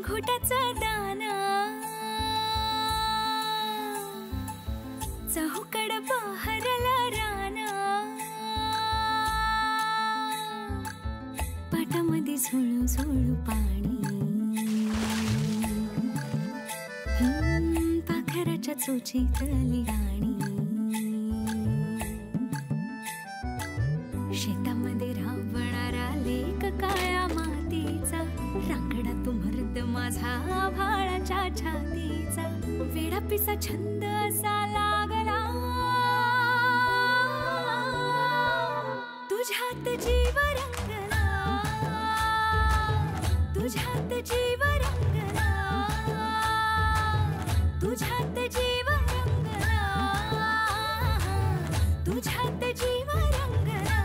घोटाचा दाना चहूकड बहरला राना पाटामध्ये झुळू झुळू पाणी पाखराच्या चोचीतली गाणी शेतामध्ये राबणारा लेक काळ्या मातीचा रांगडा तो मर्द माझा भाळाच्या छातीचा वेडापिसा छंद असा लागला तुझ्यात जीव रंगला तुझ्यात जीव रंगला तुझ्यात जीव रंगला तुझ्यात जीव रंगला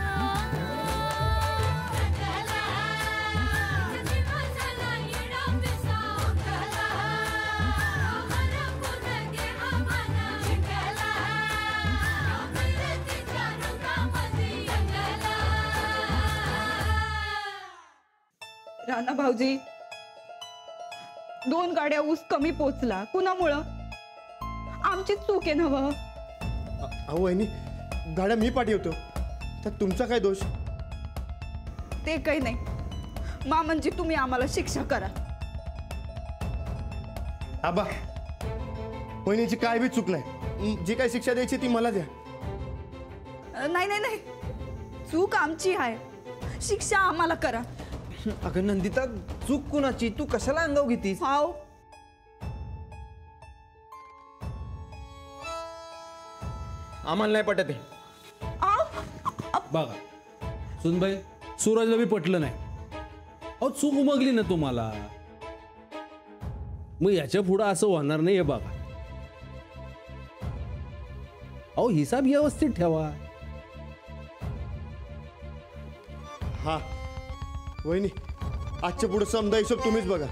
राणा भाऊजी 2 गाड्या ऊस कमी पोचला कुणामुळं आमची चूक आहे नव अहो वहिनी गाड्या मी पाठवतो तर तुमचा काय दोष ते काही नाही मामनजी तुम्ही आम्हाला शिक्षा करा आबा वहिनीची काय बी चूक नाही जी काय शिक्षा द्यायची ती मला द्या नाही नाही नाही चूक आमची आहे शिक्षा आम्हाला करा अगं नंदिता चूक कुणाची तू कशाला अंगाव घेतीस हाव आम्हाला नाही पटत आहे बघा सुनबाई सूरजला बी पटलं नाही अहो चूक उमगली ना तुम्हाला मग याच्या पुढं असं होणार नाही हे बघा अहो हिसाब व्यवस्थित ठेवा हा वहिनी आजच्या पुढे समजा हिशोब तुम्हीच बघा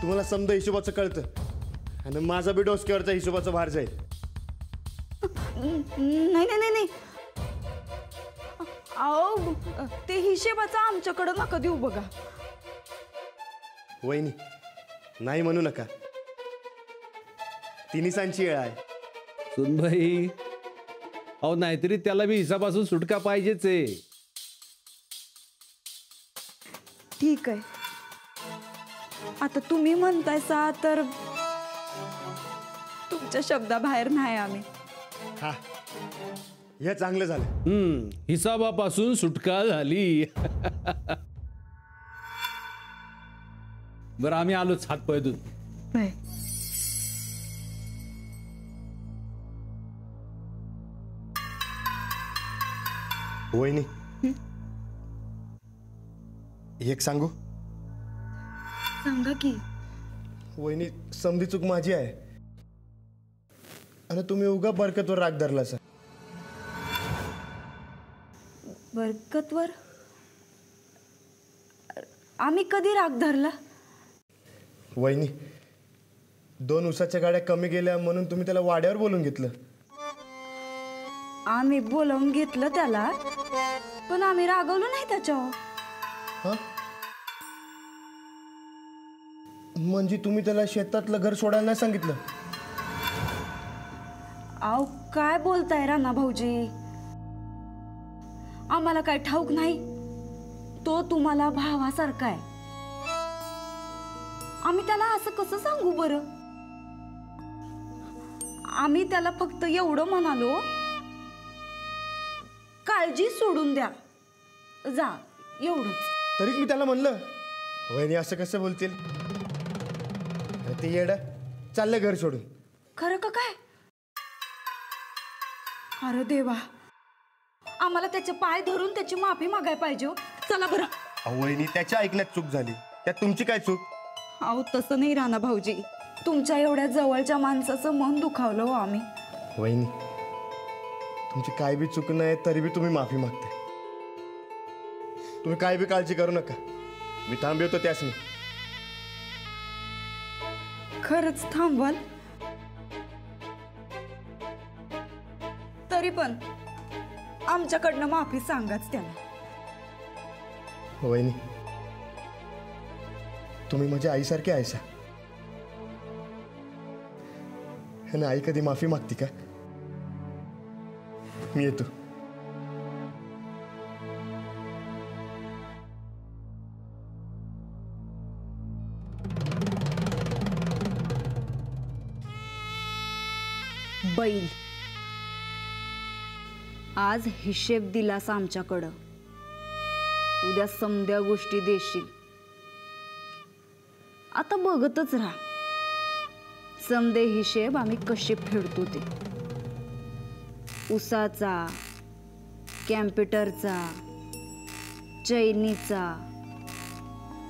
तुम्हाला समजा हिशोबाचं कळतं आणि माझा बी डोसक्यावरचा हिशोबाचा भार जाईल नाही नाही नाही अहो ते हिशेबाचा आमच्याकडं नका देऊ बघा वहिनी नाही म्हणू नका तिन्हीसांची वेळ आहे सुनबाई अहो नाहीतरी त्याला बी हिसाबासून सुटका पाहिजेच आहे ठीक आहे आता तुम्ही म्हणतायसा तर तुमच्या शब्दाबाहेर नाही आम्ही हा हे चांगलं झालं हिसाबापासून सुटका झाली बरं आम्ही आलोच हात पाय धुवून बाय वहिनी एक सांगू सांगा की वहिनी समधी चूक माझी आहे आणि तुम्ही उगा बरकतवर राग धरला सर बरकतवर आम्ही कधी राग धरला वहिनी 2 उसाच्या गाड्या कमी गेल्या म्हणून तुम्ही त्याला वाड्यावर बोलून घेतलं आम्ही बोलावून घेतलं त्याला पण आम्ही रागवलो नाही त्याच्यावर हा म्हणजे तुम्ही त्याला शेतातलं घर सोडायला नाही सांगितलं आव काय बोलताय राणा भाऊजी आम्हाला काय ठाऊक नाही तो तुम्हाला भावासारखा आहे आम्ही त्याला असं कसं सांगू बरं आम्ही त्याला फक्त एवढं म्हणालो काळजी सोडून द्या जा एवढंच तरी मी त्याला म्हणलं वहिनी असं कसं बोलतील ते येडं चाललं घर सोडून खरं का काय अरे देवा आम्हाला त्याचे पाय धरून त्याची माफी मागायला पाहिजे चला बरं वहिनी त्याच्या ऐकण्यात चूक झाली त्यात तुमची काय चूक अहो तसं नाही राणा भाऊजी तुमच्या एवढ्या जवळच्या माणसाचं मन दुखावलं हो आम्ही वहिनी तुमची काय बी चूक नाही तरी बी तुम्ही माफी मागताय तुम्ही काय बी काळजी करू नका मी थांबवतो त्यास मी खरंच थांबवाल तरी पण आमच्याकडनं माफी सांगाच त्याला वहिनी तुम्ही माझ्या आईसारखे आयसा. आणि आई कधी माफी मागती का? मी येतो. बैल, आज हिशेब दिलास आमच्याकडं, उद्या समद्या गोष्टी देशील. आता बघतच राहा समदे हिशेब आम्ही कसे फेडतो ते. उसाचा, कॅम्प्युटरचा, चैनीचा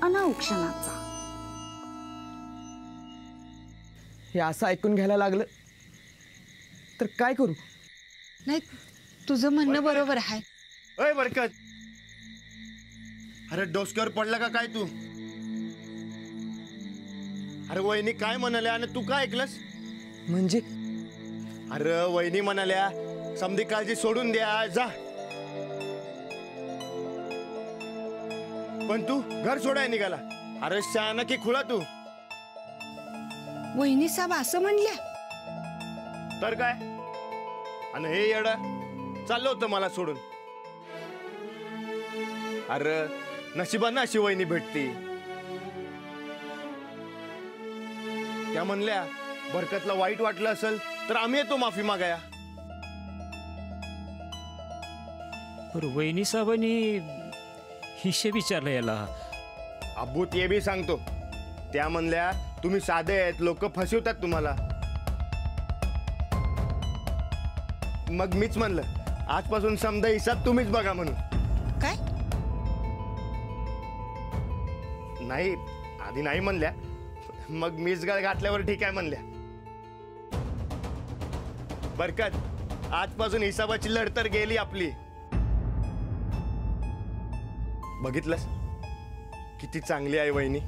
आणि औक्षणाचा. हे असं ऐकून घ्यायला लागलं तर काय करू? नाही, तुझं म्हणणं बरोबर आहे. अय बरकत, अरे डोसक्यावर पडला का काय तू? अरे वहिनी काय म्हणाल्या आणि तू काय ऐकलंस? म्हणजे अरे वहिनी म्हणाल्या समधी काळजी सोडून द्या, जा. पण तू घर सोडाय निघाला. अरे शहाणा की खुळा तू? वहिनी साहेब असं म्हणल्या? तर काय? आणि हे येड चाललं होतं मला सोडून. अरे नशिबानं अशी वहिनी भेटती. त्या म्हणल्या बरकतला वाईट वाटलं असेल तर आम्ही येतो माफी मागाया. बरं, वहिनी साहेबांनी हिशेब विचारला याला. अब्बू ते बी सांगतो. त्या म्हणल्या तुम्ही साधे आहेत, लोक फसवतात तुम्हाला. मग मीच म्हणलं आजपासून समजा हिसाब तुम्हीच बघा म्हणून. काय? नाही, आधी नाही म्हणल्या, मग मीच गळ घातल्यावर ठीक आहे म्हणल्या. बरकत, आजपासून हिसाबाची लढ तर गेली आपली. बघितलंस किती चांगली आहे वहिनी.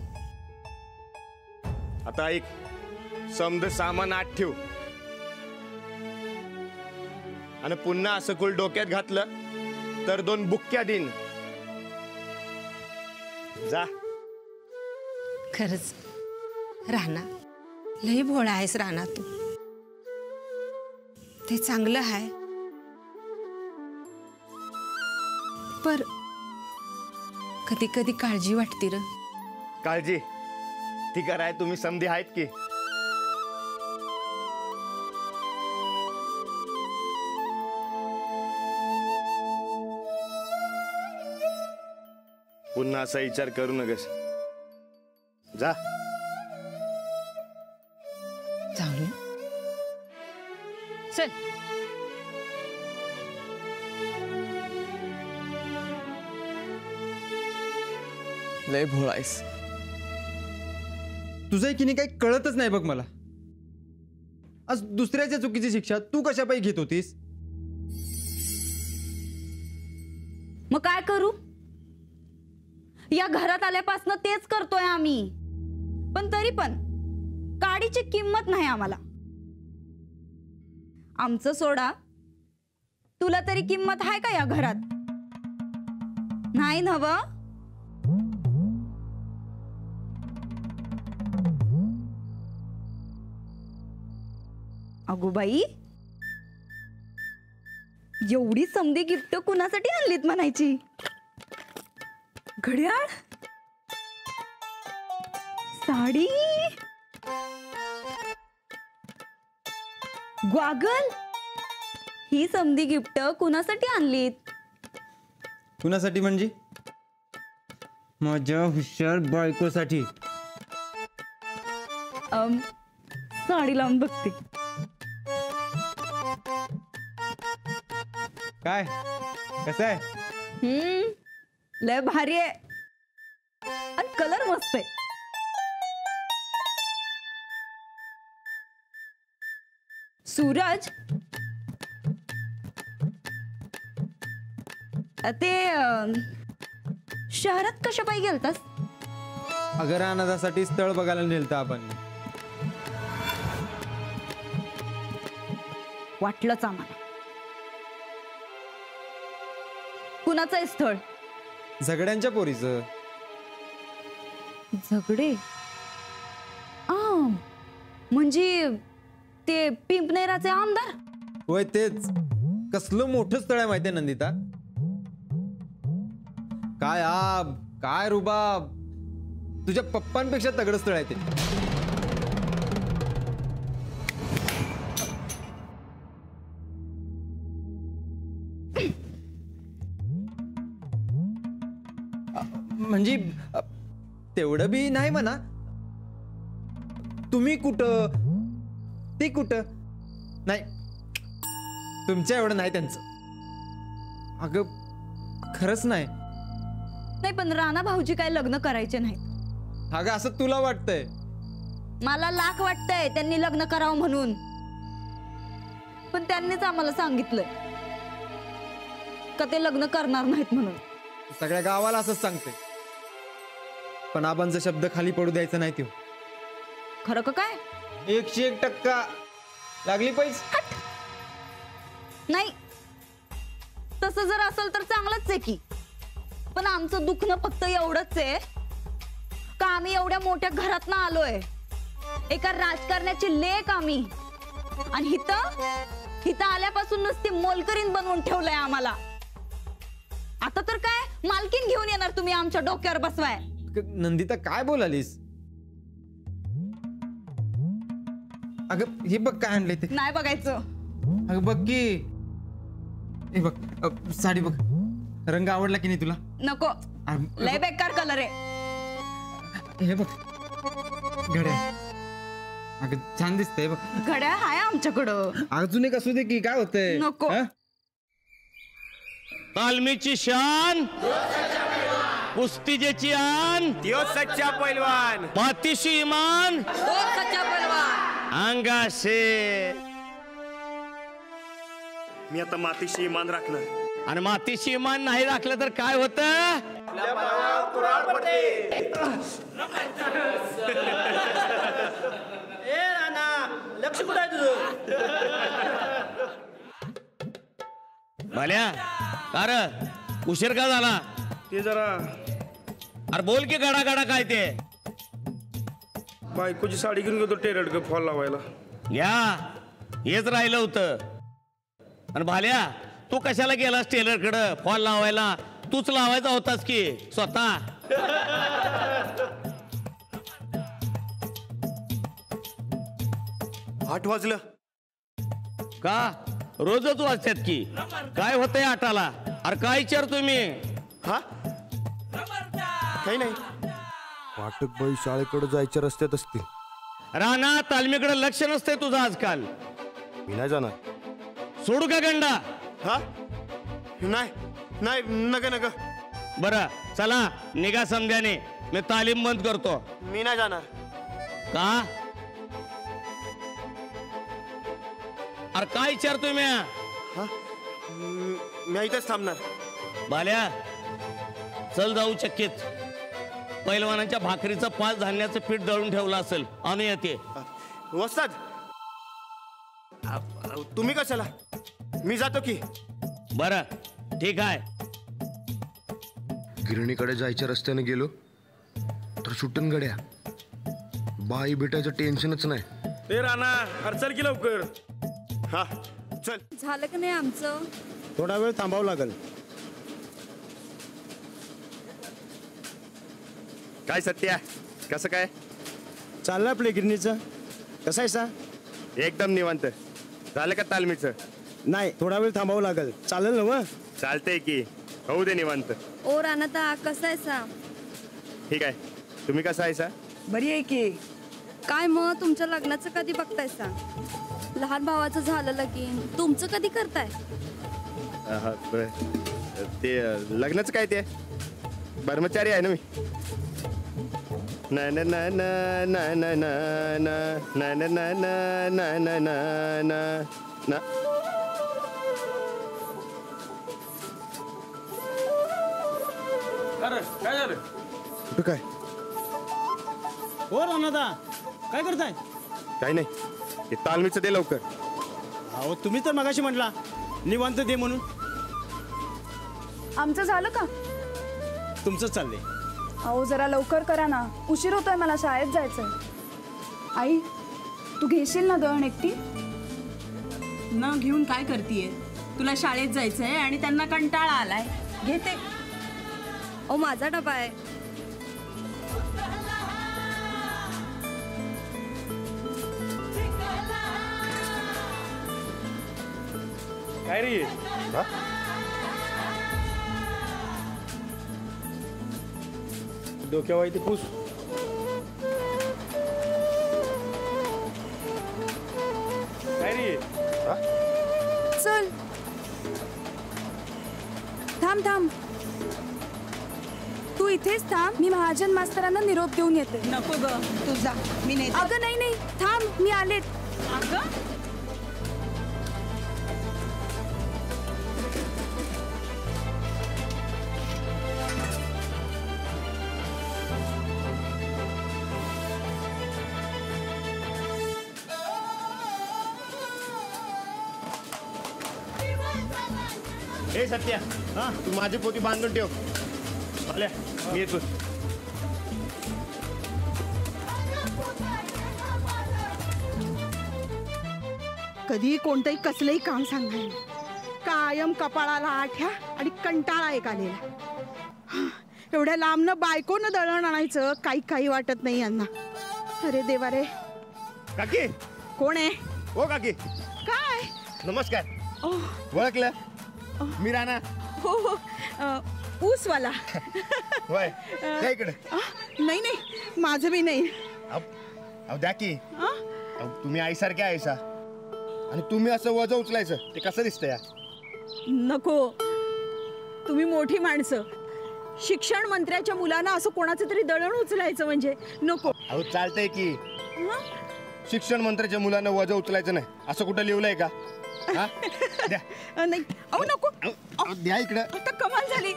आता ऐक, समद सामान आत ठेव आणि पुन्हा असं कुल डोक्यात घातलं तर 2 बुक्क्या देईन. जा. खरंच राणा, लई भोळा आहेस राणा तू. ते चांगलं आहे, पर कधी कधी काळजी वाटते र. काळजी ती कराय तुम्ही समधी आहेत की. पुन्हा असा विचार करू नकस. जा. जाऊ चल. लय भोळा आहेस. तुझं की नाही काही कळतच नाही बघ मला. आज दुसऱ्याच्या चुकीची शिक्षा तू कशापायी घेत होतीस? मग काय करू? या घरात आल्यापासून तेच करतोय आम्ही. पण तरी पण काडीची किंमत नाही आम्हाला. आमचं सोडा, तुला तरी किंमत आहे का या घरात? नाही नव? अगो बाई, एवढी समधी गिफ्ट कुणासाठी आणलीत म्हणायची? घड्याळ, साडी, ग्वागल, ही समधी गिफ्ट कुणासाठी आणलीत? कुणासाठी म्हणजे? माझ्या हुशार बायकोसाठी. साडी लावून बघते. काय कसं आहे? लय भारी आहे आणि कलर मस्त आहे. सूरज, ते शहरात कशा पायी गेलतास? अगर अनाथासाठी स्थळ बघायला नेलतं आपण. वाटलंच आम्हाला. कुणाचं स्थळ? झगड्यांच्या पोरीचं. झगडे म्हणजे ते पिंपनेराचे आमदार. होय तेच. कसलं मोठं स्थळ आहे माहितीये नंदिता. काय आब, काय रुबाब. तुझ्या पप्पांपेक्षा तगडं स्थळ आहे ते. म्हणजे तेवढं बी नाही म्हणा. तुम्ही कुठं ते कुठं नाही. तुमच्या एवढं नाही त्यांचं. अगं खरंच नाही. नाही पण राणा भाऊजी काय लग्न करायचे नाहीत. अगं असं तुला वाटतंय. मला लाख वाटतंय त्यांनी लग्न करावं म्हणून. पण त्यांनीच आम्हाला सांगितलंय का ते लग्न करणार नाहीत म्हणून. सगळ्या गावाला असंच सांगते. पण आबांचा शब्द खाली पडू द्यायचा नाही तो. खरं का काय? 101% लागली पैसे. नाही तसं जर असेल तर चांगलंच आहे की. पण आमचं दुखणं फक्त एवढंच आहे का आम्ही एवढ्या मोठ्या घरातनं आलोय. एका राजकारण्याची लेक आम्ही. आणि हिथं आल्यापासून नुसती मोलकरीण बनवून ठेवलंय आम्हाला. आता तर काय मालकीन घेऊन येणार तुम्ही आमच्या डोक्यावर बसवाय. नंदिता काय बोलालीस. अगं हे बघ काय आणलंय ते. नाही बघायचं. अगं बघ की. हे बघ साडी बघ. रंग आवडला की नाही तुला. नको लय बेकार कलर आहे. हे बघ घड्याळ. अगं छान दिसतंय बघ. घड्याळ हाय आमच्याकडं. अजून एक असू दे की काय होतंय. नको. तालमीची शान, कुस्तीची आन, त्यो सच्चा पैलवान, मातीशी इमान, अंगाशे. मी आता मातीशी इमान राखलं. आणि मातीशी इमान नाही राखलं तर काय होतं. लक्ष कुठं आहे तुझं. भल्या कार उशीर का झाला. ते जरा अरे बोल की गडा गडा काय ते. बायकोची साडी घेऊन गेलो टेलर फॉल लावायला. घ्या हेच राहिलं होतं. आणि भाल्या तू कशाला गेलास टेलर कडे फॉल लावायला. तूच लावायचा होतास की स्वतः. 8 वाजलं. का रोजच वाजतात की. काय होतंय 8ला. अरे काय विचार तुम्ही. हा काही नाही. वाटक बाई शाळेकडे जायच्या रस्त्यात असतील. राणा तालमीकडे लक्ष नसते तुझं आजकाल. मी नाही जाणार. सोडू का गंडा. हा नाही नाही नका नका. बरं चला निघा समध्याने. मी तालीम बंद करतो. मी नाही जाणार. का. अरे काय विचार तुम्ही. हा मी इथेच थांबणार. बाल्या चल जाऊ चक्कीत. पैलवानाच्या भाकरीचं 5 धान्याचं पीठ दळून ठेवलं असेल आणू येते. वस्ताद तुम्ही कशाला. मी जातो की. बरं ठीक आहे. गिरणीकडे जायच्या रस्त्याने गेलो तर सुटन गड्या. बाई भेटायचं टेन्शनच नाही. ए राणा अरे चल की लवकर. हा चल. झालं का नाही आमचं. थोडा वेळ थांबावं लागेल. काय सत्या कसं काय चाललं आपल्या गिरणीचं. कसं आहे सा. एकदम निवांत. झालं का तालमीचं. नाही थोडा वेळ थांबावं लागेल. चालेल ना मग. चालतंय की होऊ दे निवांत. ओ राणा कसा आहे सा. ठीक आहे. तुम्ही कसं आहे सा. बरी आहे की. काय मग तुमच्या लग्नाचं कधी बघताय सा. लहान भावाचं झालं लगीन. तुमचं कधी करताय. ते लग्नाचं काय ते कर्मचारी आहे ना मी. ना ना ना ना ना ना ना ना ना ना ना ना ना ना ना ना. काय झालं. कुठं काय. हो राणादा काय करताय. काही नाही. ते तालमीचं दे लवकर. अहो तुम्ही तर मगाशी म्हटला निवांत दे म्हणून. आमचं झालं का. तुमचं चाललंय. अहो जरा लवकर करा ना, उशीर होतोय मला, शाळेत जायचंय. आई तू घेशील ना दळण एकटी? न घेऊन काय करतीये? तुला शाळेत जायचंय आणि त्यांना कंटाळा आलाय. घेते. ओ माझा डबा आहे. काय रे? डोक्यावर इथे पूस. काय रे? चल थांब थांब, तू इथेच थांब, मी महाजन मास्तरांना निरोप देऊन येते. नको ग, तू जा, मी नाही. अगं नाही नाही थांब, मी आले. अगं हे सत्या, हा तू माझी पोती बांधून ठेव. आल्या मी येतो. कधी कोणतंही कसलंही काम सांगाय कायम कपाळाला आठ्या आणि कंटाळा एक आलेला. एवढ्या लांबनं बायकोनं दळण आणायचं काही काही वाटत नाही यांना. अरे देवा रे. काकी कोण आहे? हो काकी. काय? नमस्कार. ओळखलं? मी राणा. हो हो, ऊसवाला. होय त्या इकडे. नाही नाही माझं बी नाही. अहो द्या की. तुम्ही आईसारख्या आईसा आणि तुम्ही असं वजन उचलायचं ते कसं दिसतंय? नको, तुम्ही मोठी माणसं, शिक्षण मंत्र्याच्या मुलांना असं कोणाचं तरी दळण उचलायचं म्हणजे नको. अहो चालतंय की, शिक्षण मंत्र्याच्या मुलांना वजन उचलायचं नाही असं कुठं लिहिलंय का? द्या. नाही अहो नको. द्या इकडं. आता कमाल झाली,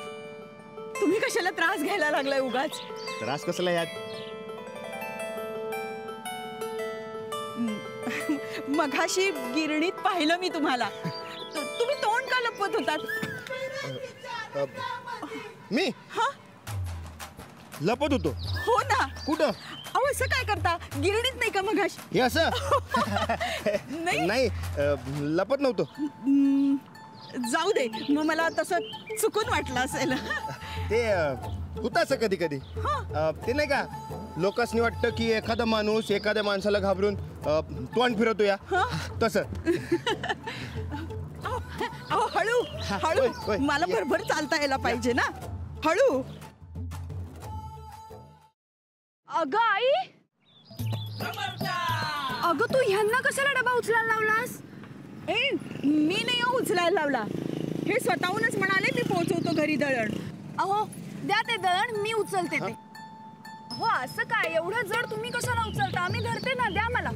तुम्ही कशाला त्रास घ्यायला लागलाय उगाच? त्रास कसला यात? मघाशी गिरणीत पाहिलं मी तुम्हाला, तुम्ही तोंड का लपवत होतात? मी लपत होतो? हो ना. कुठं? अहो असं काय करता, गिरणीत नाही का मघाशी? हे असं नाही, लपत नव्हतो. जाऊ दे, मग मला तसं चुकून वाटलं असेल. ते होतं असं कधी कधी. ते नाही का लोकांनी वाटतं की एखादा माणूस एखाद्या माणसाला घाबरून तोंड फिरवतो या तसं. अहो हळू हळू, मला भरभर चालता यायला पाहिजे ना. हळू. अगं आई, अगं तू ह्यांना कशाला डबा उचलायला लावलास? मी नाही उचलायला लावला, हे स्वतःहूनच म्हणाले मी पोहोचवतो घरी दळण. अहो द्या ते दळण, मी उचलते ते. हो असं काय, एवढं जड तुम्ही कशाला उचलता? आम्ही धरते ना, द्या मला.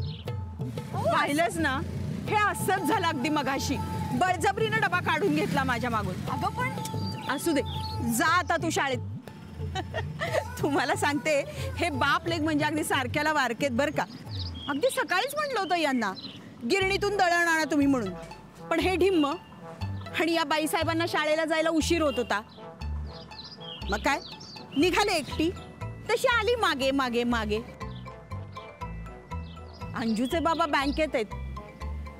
पाहिलंच ना, हे असंच झालं अगदी मगाशी. बळजबरीनं डबा काढून घेतला माझ्या मागून. अगं पण असू दे, जा आता तू शाळेत. तुम्हाला सांगते, हे बाप लेक म्हणजे अगदी सारख्याला वारकेत बर का. अगदी सकाळीच म्हटलं होतं यांना गिरणीतून दळण आणा तुम्ही म्हणून, पण हे ढिम्म. आणि या बाईसाहेबांना शाळेला जायला उशीर होत होता. मग काय, निघाले एकटी, तशी आली मागे मागे मागे. अंजूचे बाबा बँकेत आहेत,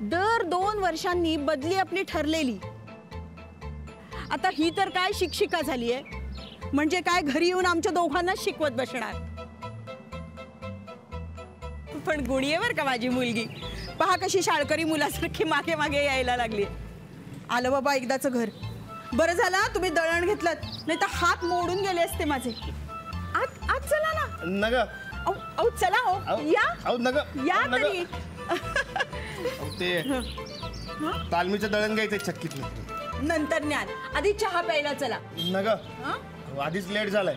दर 2 वर्षांनी बदली आपली ठरलेली. आता ही तर काय शिक्षिका झालीये, म्हणजे काय घरी येऊन आमच्या दोघांना शिकवत बसणार. पण गुणी आहे बरं का माझी मुलगी. पहा कशी शाळकरी मुलासारखी मागे मागे यायला लागली. आलं बाबा एकदाचं घर. बरं झालं तुम्ही दळण घेतलं, नाही तर हात मोडून गेले असते माझे. आज चला ना. नग अहो चला हो, या नग या तरी. ते तालमीचं दळण घ्यायचंय चक्कीत. नंतर ज्ञान, आधी चहा प्यायला चला. नग आधीच लेट झालाय,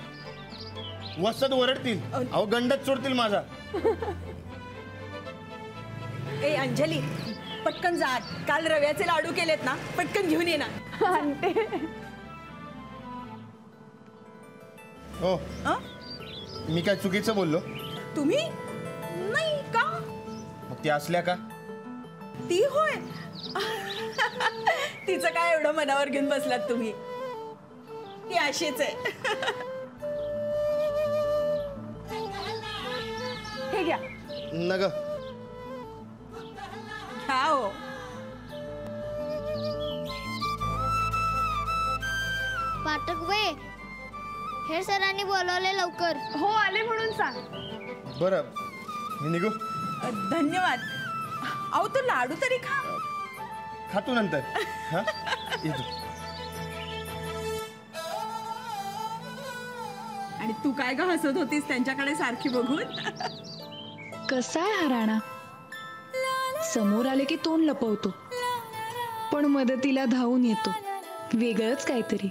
वसत ओरडतील. अहो गंडच सोडतील माझा. ए अंजली, पटकन जा, काल रव्याचे लाडू केलेत ना, पटकन घेऊन ये ना. हो, मी काय चुकीचं बोललो? तुम्ही नाही का? मग ती असल्या का? ती होय. तिचं काय एवढं मनावर घेऊन बसलात तुम्ही? ती अशीच आहे. हे घ्या. न ग. घ्या हो. पाठक वे हे सरांनी बोलवले लवकर. हो आले म्हणून सांग. बरं मी निघू. धन्यवाद. अहो तो लाडू तरी खा. खातो नंतर. हा येतो. आणि तू काय ग हसत होतीस त्यांच्याकडे सारखी बघून? कसा आहे हा राणा? समोर आले की तोंड लपवतो पण मदतीला धावून येतो. वेगळंच काहीतरी.